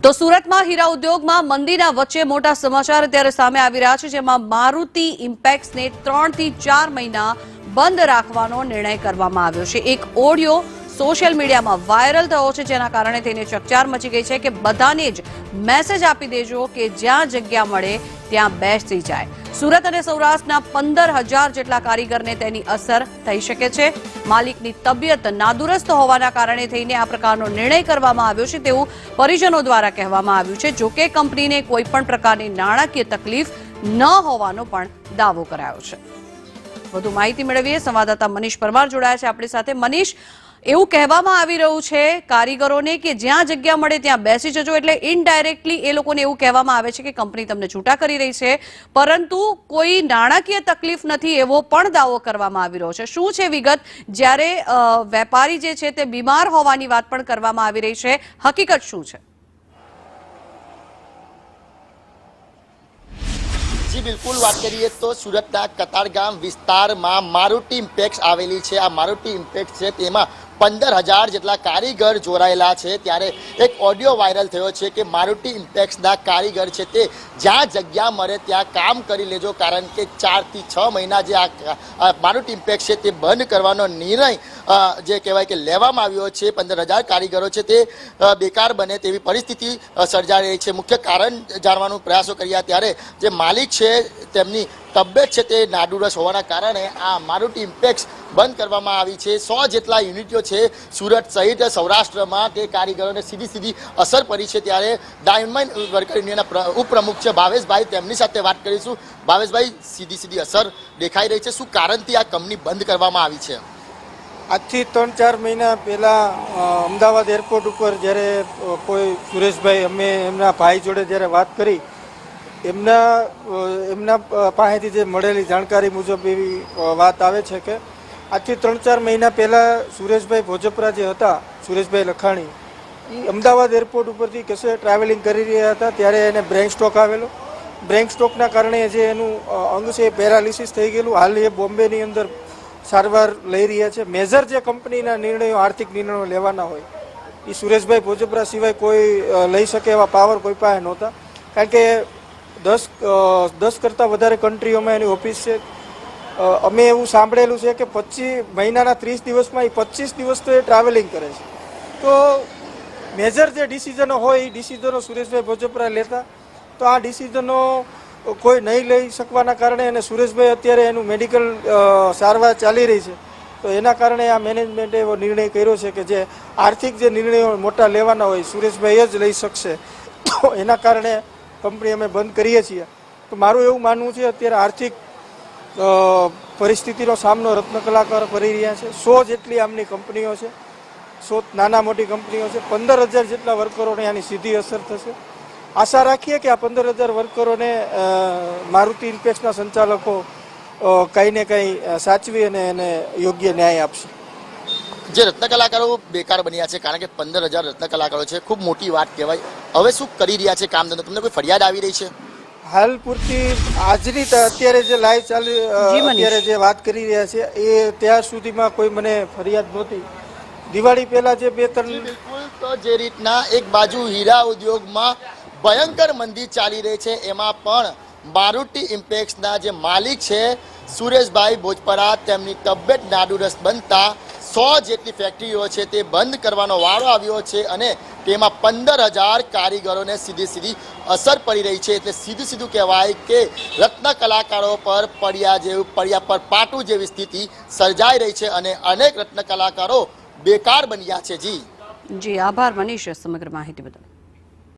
તો સુરતમાં હીરા ઉદ્યોગમાં મંદીના વચ્ચે મોટા સમાચાર અત્યારે સામે આવી રહ્યા છે, જેમાં મારુતિ ઇમ્પેક્સને 3 થી 4 મહિના બંધ રાખવાનો નિર્ણય કરવામાં આવ્યો છે। એક ઓડિયો સોશિયલ મીડિયામાં વાયરલ થયો છે, જેના કારણે તેને ચકચાર મચી ગઈ છે કે બધાને જ મેસેજ આપી દેજો કે જ્યાં જગ્યા મળે ત્યાં બેસી જાય। સુરત અને સૌરાષ્ટ્રના 15,000 જેટલા કારીગરને તેની અસર થઈ શકે છે। માલિકની તબિયત નાદુરસ્ત હોવાના કારણે થઈને આ પ્રકારનો નિર્ણય કરવામાં આવ્યો છે તેવું પરિજનો દ્વારા કહેવામાં આવ્યું છે। જો કે કંપનીને કોઈ પણ પ્રકારની નાણાકીય તકલીફ ન હોવાનો પણ દાવો કરાયો છે। વધુ માહિતી મેળવીએ, સંવાદદાતા મનીષ પરમાર જોડાયા છે આપણી સાથે। મનીષ, એવું કહેવામાં આવી રહ્યું છે કારીગરોને કે જ્યાં જગ્યા મળે ત્યાં બેસી જજો, એટલે ઇનડાયરેક્ટલી એ લોકોને એવું કહેવામાં આવે છે કે કંપની તમને છૂટા કરી રહી છે, પરંતુ કોઈ નાણાકીય તકલીફ નથી એવો પણ દાવો કરવામાં આવી રહ્યો છે। શું છે વિગત, જ્યારે વેપારી જે છે તે બીમાર હોવાની વાત પણ કરવામાં આવી રહી છે, હકીકત શું છે? जी बिल्कुल बात करिए तो सूरतना कतारगाम विस्ताરમાં મારુતિ ઇમ્પેક્સ આવેલી છે। આ મારુતિ ઇમ્પેક્સ છે તેમાં 15,000 જેટલા કારીગર જોડાયેલા છે। ત્યારે એક ઓડિયો વાયરલ થયો છે કે મારુતિ ઇમ્પેક્સના કારીગર છે તે જ્યાં જગ્યા મળે ત્યાં કામ કરી લેજો, કારણ કે 4 થી 6 મહિના જે આ મારુતિ ઇમ્પેક્સ છે તે બંધ કરવાનો નિર્ણય જે કહેવાય કે લેવામાં આવ્યો છે। 15,000 કારીગરો છે તે બેકાર બને તેવી પરિસ્થિતિ સર્જાઈ રહી છે। મુખ્ય કારણ જાણવાનો પ્રયાસો કર્યા ત્યારે જે માલિક છે તેમની તબિયત છે તે નાદુરસ્ત હોવાના કારણે આ મારુતિ ઇમ્પેક્સ બંધ કરવામાં આવી છે। 100 જેટલા યુનિટો છે સુરત સહિત સૌરાષ્ટ્રમાં તે કારીગરોને સીધી અસર પડી છે। ત્યારે ડાયમંડ વર્કર યુનિયનના ઉપપ્રમુખ છે ભાવેશભાઈ, તેમની સાથે વાત કરીશું। ભાવેશભાઈ, સીધી અસર દેખાઈ રહી છે, શું કારણથી આ કંપની બંધ કરવામાં આવી છે? આજથી 3-4 મહિના પહેલાં અમદાવાદ એરપોર્ટ ઉપર જ્યારે કોઈ સુરેશભાઈ અમે એમના ભાઈ જોડે જ્યારે વાત કરી, એમના પાસેથી જે મળેલી જાણકારી મુજબ એવી વાત આવે છે કે આજથી 3-4 મહિના પહેલાં સુરેશભાઈ ભોજપરા જે હતા, સુરેશભાઈ લખાણી, એ અમદાવાદ એરપોર્ટ ઉપરથી કશે ટ્રાવેલિંગ કરી રહ્યા હતા, ત્યારે એને બ્રેઇન સ્ટ્રોક આવેલો। બ્રેઇન સ્ટ્રોકના કારણે જે એનું અંગ છે એ પેરાલિસિસ થઈ ગયેલું। હાલ એ બોમ્બેની અંદર સારવાર લઈ રહ્યા છે। મેજર જે કંપનીના નિર્ણયો, આર્થિક નિર્ણયો લેવાના હોય એ સુરેશભાઈ ભોજપરા સિવાય કોઈ લઈ શકે એવા પાવર કોઈ પાસે નહોતા, કારણ કે 10 કરતાં વધારે કન્ટ્રીઓમાં એની ઓફિસ છે। અમે એવું સાંભળેલું છે કે 25 મહિનાના 30 દિવસમાં એ 25 દિવસ તો એ ટ્રાવેલિંગ કરે છે। તો મેજર જે ડિસિઝનો હોય એ ડિસિઝનો સુરેશભાઈ ભોજપરા લેતા, તો આ ડિસિઝનો કોઈ નહીં લઈ શકવાના કારણે અને સુરેશભાઈ અત્યારે એનું મેડિકલ સારવાર ચાલી રહી છે, તો એના કારણે આ મેનેજમેન્ટે એવો નિર્ણય કર્યો છે કે જે આર્થિક જે નિર્ણયો મોટા લેવાના હોય સુરેશભાઈ જ લઈ શકશે, તો એના કારણે કંપની અમે બંધ કરીએ છીએ। તો મારું એવું માનવું છે અત્યારે આર્થિક પરિસ્થિતિનો સામનો રત્ન કલાકારો કરી રહ્યા છે। 100 જેટલી આમની કંપનીઓ છે, 100 નાના મોટી કંપનીઓ છે। 15,000 જેટલા વર્કરોને આની સીધી અસર થશે। આશા રાખીએ કે આ 15,000 વર્કરોને મારુતિ ઇમ્પેક્સના સંચાલકો કંઈ ને કંઈ સાચવી અને એને યોગ્ય ન્યાય આપશે। જે રત્ન કલાકારો બેકાર બન્યા છે, કારણ કે 15,000 રત્ન કલાકારો છે, ખૂબ મોટી વાત કહેવાય। હવે શું કરી રહ્યા છે કામ ધંધો? તમને કોઈ ફરિયાદ આવી રહી છે? હાલ પૂરતી આજની અત્યારે જે લાઈવ ચાલી અત્યારે જે વાત કરી રહ્યા છે એ ત્યાં સુધીમાં કોઈ મને ફરિયાદ નહોતી। દિવાળી પહેલા જે 2-3 બિલકુલ, તો જે રીતના એક બાજુ હીરા ઉદ્યોગમાં ભયંકર મંદી ચાલી રહી છે, એમાં પણ મારુતિ ઇમ્પેક્સના જે માલિક છે સુરેશભાઈ ભોજપરા, તેમની તબિયત નાદુરસ્ત બનતા 100 જેટલી ફેક્ટરીઓ છે તે બંધ કરવાનો વારો આવ્યો છે અને તેમાં 15,000 કારીગરોને સીધી અસર પડી રહી છે। એટલે સીધું કહેવાય કે રત્ન કલાકારો પર પડ્યા પર પાટું જેવી સ્થિતિ સર્જાઈ રહી છે અને અનેક રત્ન કલાકારો બેકાર બન્યા છે। જી આભાર મનીષ સમગ્ર માહિતી બદલ।